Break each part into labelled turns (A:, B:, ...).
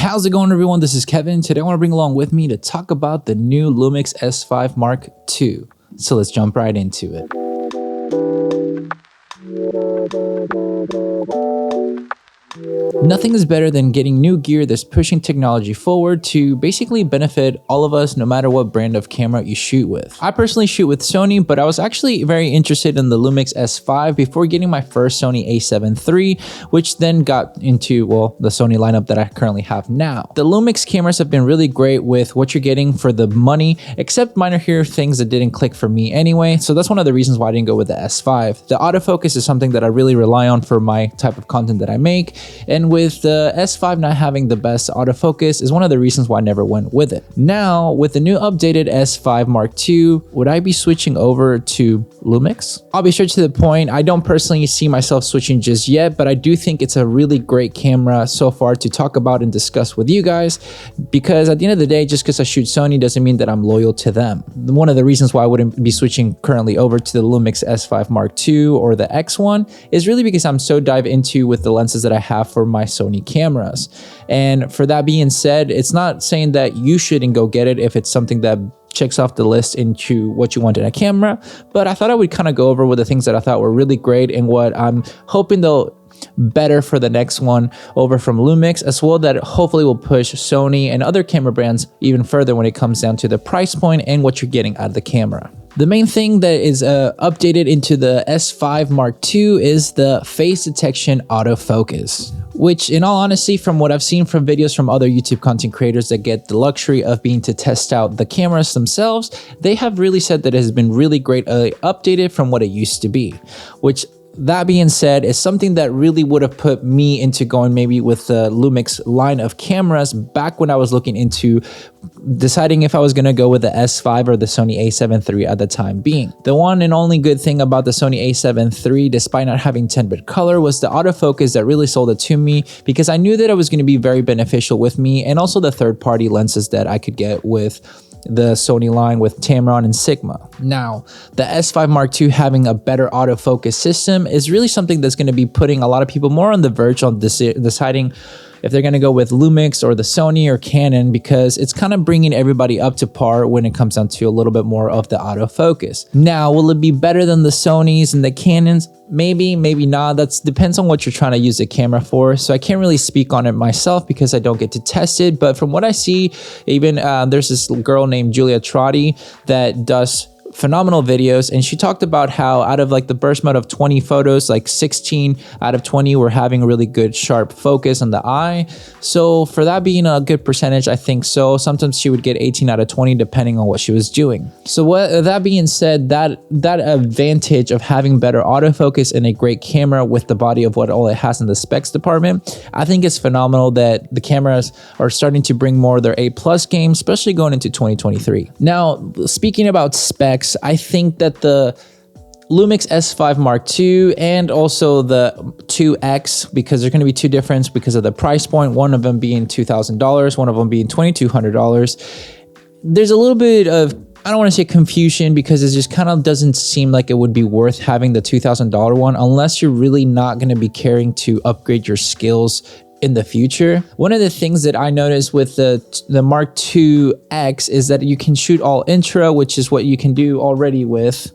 A: How's it going, everyone? This is Kevin. Today I want to bring along with me to talk about the new Lumix S5 Mark II. So let's jump right into it. Nothing is better than getting new gear that's pushing technology forward to basically benefit all of us no matter what brand of camera you shoot with. I personally shoot with Sony, but I was actually very interested in the Lumix S5 before getting my first Sony a7 III, which then got into, well, the Sony lineup that I currently have now. The Lumix cameras have been really great with what you're getting for the money, except minor here things that didn't click for me anyway, so that's one of the reasons why I didn't go with the S5. The autofocus is something that I really rely on for my type of content that I make, and with the S5 not having the best autofocus is one of the reasons why I never went with it. Now, with the new updated S5 Mark II, would I be switching over to Lumix? I'll be straight to the point. I don't personally see myself switching just yet, but I do think it's a really great camera so far to talk about and discuss with you guys, because at the end of the day, just because I shoot Sony doesn't mean that I'm loyal to them. One of the reasons why I wouldn't be switching currently over to the Lumix S5 Mark II or the X1 is really because I'm so dive into with the lenses that I have for my Sony cameras. And for that being said, it's not saying that you shouldn't go get it if it's something that checks off the list into what you want in a camera, but I thought I would kind of go over with the things that I thought were really great and what I'm hoping they'll better for the next one over from Lumix, as well, that hopefully will push Sony and other camera brands even further when it comes down to the price point and what you're getting out of the camera. The main thing that is updated into the S5 Mark II is the face detection autofocus, which in all honesty, from what I've seen from videos from other YouTube content creators that get the luxury of being to test out the cameras themselves, they have really said that it has been really great updated from what it used to be, which, that being said, is something that really would have put me into going maybe with the Lumix line of cameras back when I was looking into deciding if I was going to go with the S5 or the Sony a7 III at the time being. The one and only good thing about the Sony a7 III, despite not having 10-bit color, was the autofocus that really sold it to me, because I knew that it was going to be very beneficial with me, and also the third-party lenses that I could get with the Sony line with Tamron and Sigma. Now, the S5 Mark II having a better autofocus system is really something that's going to be putting a lot of people more on the verge on deciding if they're going to go with Lumix or the Sony or Canon, because it's kind of bringing everybody up to par when it comes down to a little bit more of the autofocus. Now, will it be better than the Sonys and the Canons? Maybe, maybe not. That depends on what you're trying to use the camera for. So I can't really speak on it myself because I don't get to test it. But from what I see, even there's this girl named Julia Trotti that does phenomenal videos, and she talked about how out of like the burst mode of 20 photos, like 16 out of 20 were having a really good sharp focus on the eye. So for that being a good percentage, I think so. Sometimes she would get 18 out of 20 depending on what she was doing. So that being said, that advantage of having better autofocus and a great camera with the body of what all it has in the specs department, I think it's phenomenal that the cameras are starting to bring more of their A+ game, especially going into 2023. Now, speaking about specs, I think that the Lumix S5 Mark II and also the 2X, because they're going to be two different because of the price point, one of them being $2,000, one of them being $2,200. There's a little bit of, I don't want to say confusion, because it just kind of doesn't seem like it would be worth having the $2,000 one unless you're really not going to be caring to upgrade your skills in the future. One of the things that I noticed with the Mark II X is that you can shoot all intro, which is what you can do already with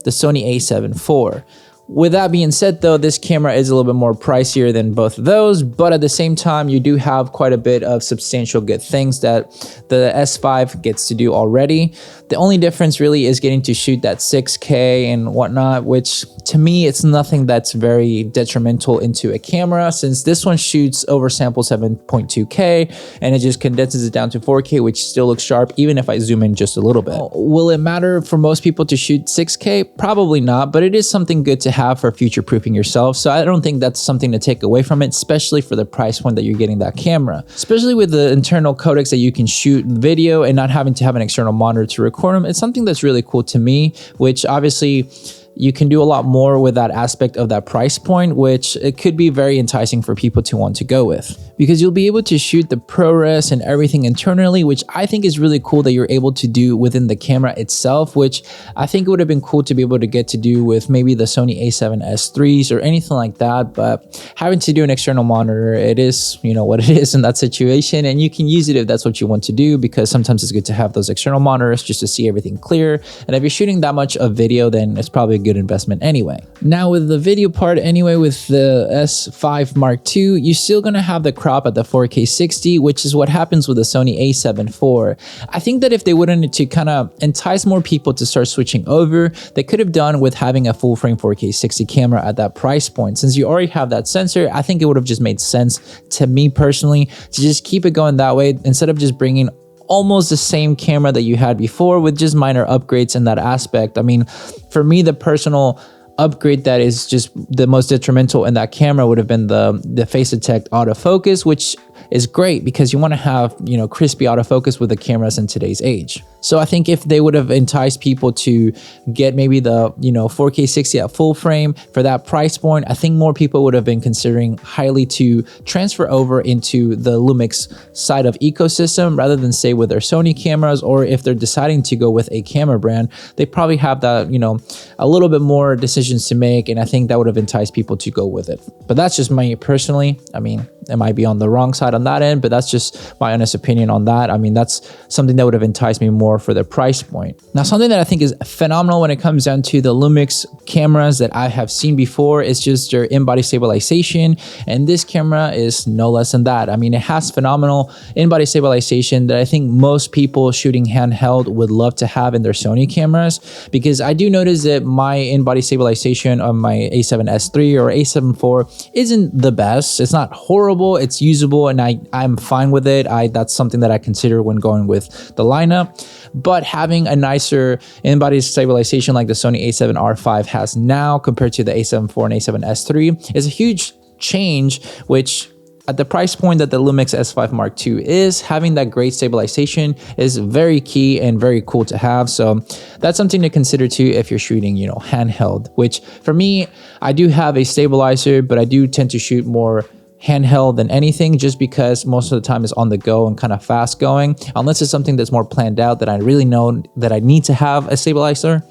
A: the Sony a7 IV. With that being said, though, this camera is a little bit more pricier than both of those, but at the same time, you do have quite a bit of substantial good things that the S5 gets to do already. The only difference really is getting to shoot that 6K and whatnot, which to me, it's nothing that's very detrimental into a camera, since this one shoots oversample 7.2K and it just condenses it down to 4K, which still looks sharp even if I zoom in just a little bit. Will it matter for most people to shoot 6K? Probably not, but it is something good to have for future-proofing yourself. So I don't think that's something to take away from it, especially for the price point that you're getting that camera. Especially with the internal codecs that you can shoot video and not having to have an external monitor to record them. It's something that's really cool to me, which obviously you can do a lot more with that aspect of that price point, which it could be very enticing for people to want to go with, because you'll be able to shoot the ProRes and everything internally, which I think is really cool that you're able to do within the camera itself, which I think it would have been cool to be able to get to do with maybe the Sony a7S3s or anything like that. But having to do an external monitor, it is, you know, what it is in that situation, and you can use it if that's what you want to do, because sometimes it's good to have those external monitors just to see everything clear. And if you're shooting that much of video, then it's probably a good investment anyway. Now with the video part anyway, with the S5 Mark II, you're still gonna have the crop at the 4K 60, which is what happens with the Sony a7 IV. I think that if they wanted to kind of entice more people to start switching over, they could have done with having a full frame 4K 60 camera at that price point. Since you already have that sensor, I think it would have just made sense to me personally to just keep it going that way, instead of just bringing almost the same camera that you had before with just minor upgrades in that aspect. I mean, for me, the personal upgrade that is just the most detrimental in that camera would have been the face detect autofocus, which is great because you want to have, you know, crispy autofocus with the cameras in today's age. So I think if they would have enticed people to get maybe the, you know, 4K 60 at full frame for that price point, I think more people would have been considering highly to transfer over into the Lumix side of ecosystem rather than say with their Sony cameras, or if they're deciding to go with a camera brand, they probably have that, you know, a little bit more decisions to make, and I think that would have enticed people to go with it. But that's just me personally. I mean, it might be on the wrong side on that end, but that's just my honest opinion on that. I mean, that's something that would have enticed me more for the price point. Now, something that I think is phenomenal when it comes down to the Lumix cameras that I have seen before is just their in-body stabilization, and this camera is no less than that. I mean, it has phenomenal in-body stabilization that I think most people shooting handheld would love to have in their Sony cameras, because I do notice that my in-body stabilization on my a7S III or a7 IV isn't the best. It's not horrible, it's usable, and I'm fine with it. That's something that I consider when going with the lineup. But having a nicer in-body stabilization like the Sony a7R5 has now compared to the a7 IV and a7S III is a huge change, which at the price point that the Lumix S5 Mark II is, having that great stabilization is very key and very cool to have. So that's something to consider too if you're shooting, you know, handheld, which for me, I do have a stabilizer, but I do tend to shoot more handheld than anything, just because most of the time is on the go and kind of fast going, unless it's something that's more planned out that I really know that I need to have a stabilizer.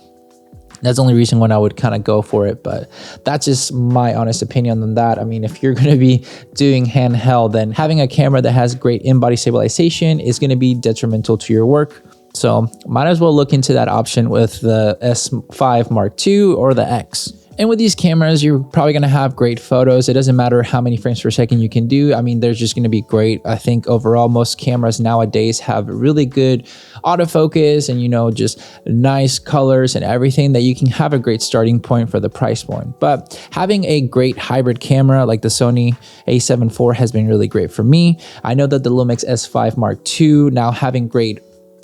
A: That's the only reason when I would kind of go for it, but that's just my honest opinion on that. I mean, if you're going to be doing handheld, then having a camera that has great in-body stabilization is going to be detrimental to your work. So might as well look into that option with the S5 Mark II or the X. And with these cameras, you're probably going to have great photos. It doesn't matter how many frames per second you can do. I mean, they're just going to be great. I think overall, most cameras nowadays have really good autofocus and, you know, just nice colors and everything, that you can have a great starting point for the price point. But having a great hybrid camera like the Sony a7 IV has been really great for me. I know that the Lumix S5 Mark II now having great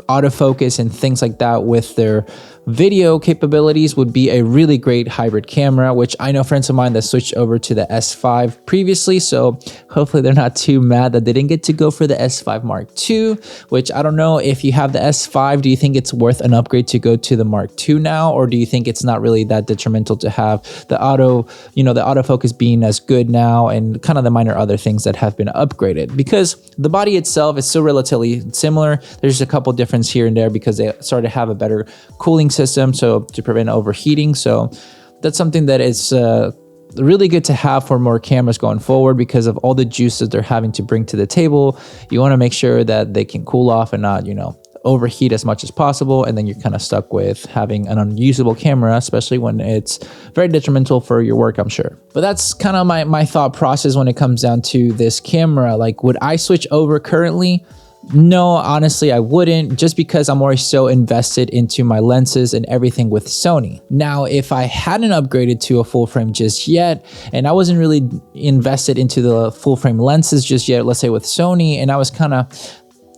A: autofocus and things like that with their video capabilities would be a really great hybrid camera, which I know friends of mine that switched over to the S5 previously, so hopefully they're not too mad that they didn't get to go for the S5 Mark II, which I don't know, if you have the S5, do you think it's worth an upgrade to go to the Mark II now, or do you think it's not really that detrimental to have the autofocus being as good now and kind of the minor other things that have been upgraded? Because the body itself is still relatively similar. There's a couple differences here and there because they started to have a better cooling system, so to prevent overheating. So that's something that is really good to have for more cameras going forward, because of all the juices they're having to bring to the table. You want to make sure that they can cool off and not, you know, overheat as much as possible, and then you're kind of stuck with having an unusable camera, especially when it's very detrimental for your work, I'm sure. But that's kind of my thought process when it comes down to this camera. Like, would I switch over currently? No, honestly, I wouldn't, just because I'm already so invested into my lenses and everything with Sony. Now, if I hadn't upgraded to a full frame just yet, and I wasn't really invested into the full frame lenses just yet, let's say with Sony, and I was kind of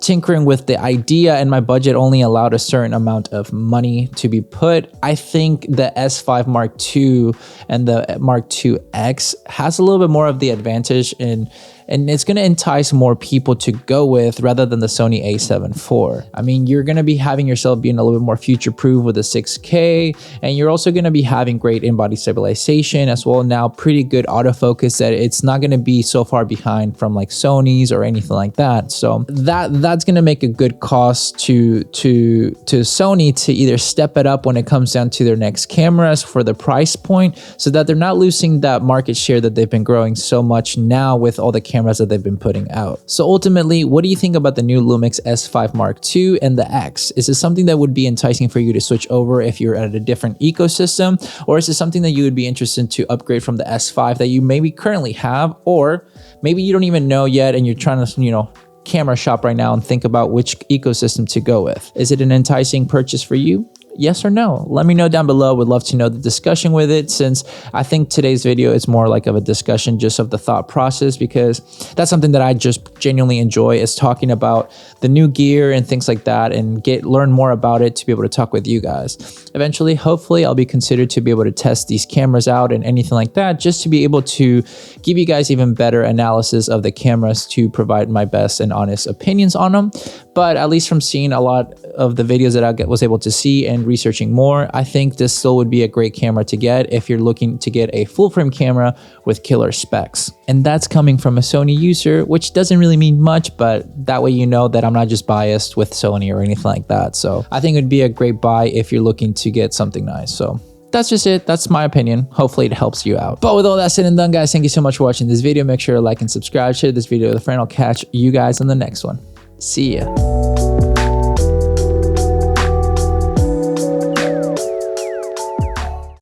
A: tinkering with the idea and my budget only allowed a certain amount of money to be put, I think the S5 Mark II and the Mark II X has a little bit more of the advantage in and it's going to entice more people to go with rather than the Sony a7 IV. I mean, you're going to be having yourself being a little bit more future-proof with the 6K, and you're also going to be having great in-body stabilization as well. Now, pretty good autofocus that it's not going to be so far behind from like Sony's or anything like that. So that's going to make a good cost to Sony to either step it up when it comes down to their next cameras for the price point, so that they're not losing that market share that they've been growing so much now with all the cameras that they've been putting out. So ultimately, what do you think about the new Lumix S5 Mark II and the X? Is it something that would be enticing for you to switch over if you're at a different ecosystem, or is it something that you would be interested to upgrade from the S5 that you maybe currently have, or maybe you don't even know yet and you're trying to, camera shop right now and think about which ecosystem to go with? Is it an enticing purchase for you? Yes or no? Let me know down below. Would love to know the discussion with it, since I think today's video is more like of a discussion just of the thought process, because that's something that I just genuinely enjoy, is talking about the new gear and things like that, and learn more about it to be able to talk with you guys. Eventually, hopefully, I'll be considered to be able to test these cameras out and anything like that, just to be able to give you guys even better analysis of the cameras to provide my best and honest opinions on them. But at least from seeing a lot of the videos that I was able to see and researching more, I think this still would be a great camera to get if you're looking to get a full frame camera with killer specs. And that's coming from a Sony user, which doesn't really mean much, but that way you know that I'm not just biased with Sony or anything like that. So I think it'd be a great buy if you're looking to get something nice. So that's just it. That's my opinion. Hopefully it helps you out. But with all that said and done, guys, thank you so much for watching this video. Make sure to like and subscribe, share this video with a friend. I'll catch you guys on the next one. See ya.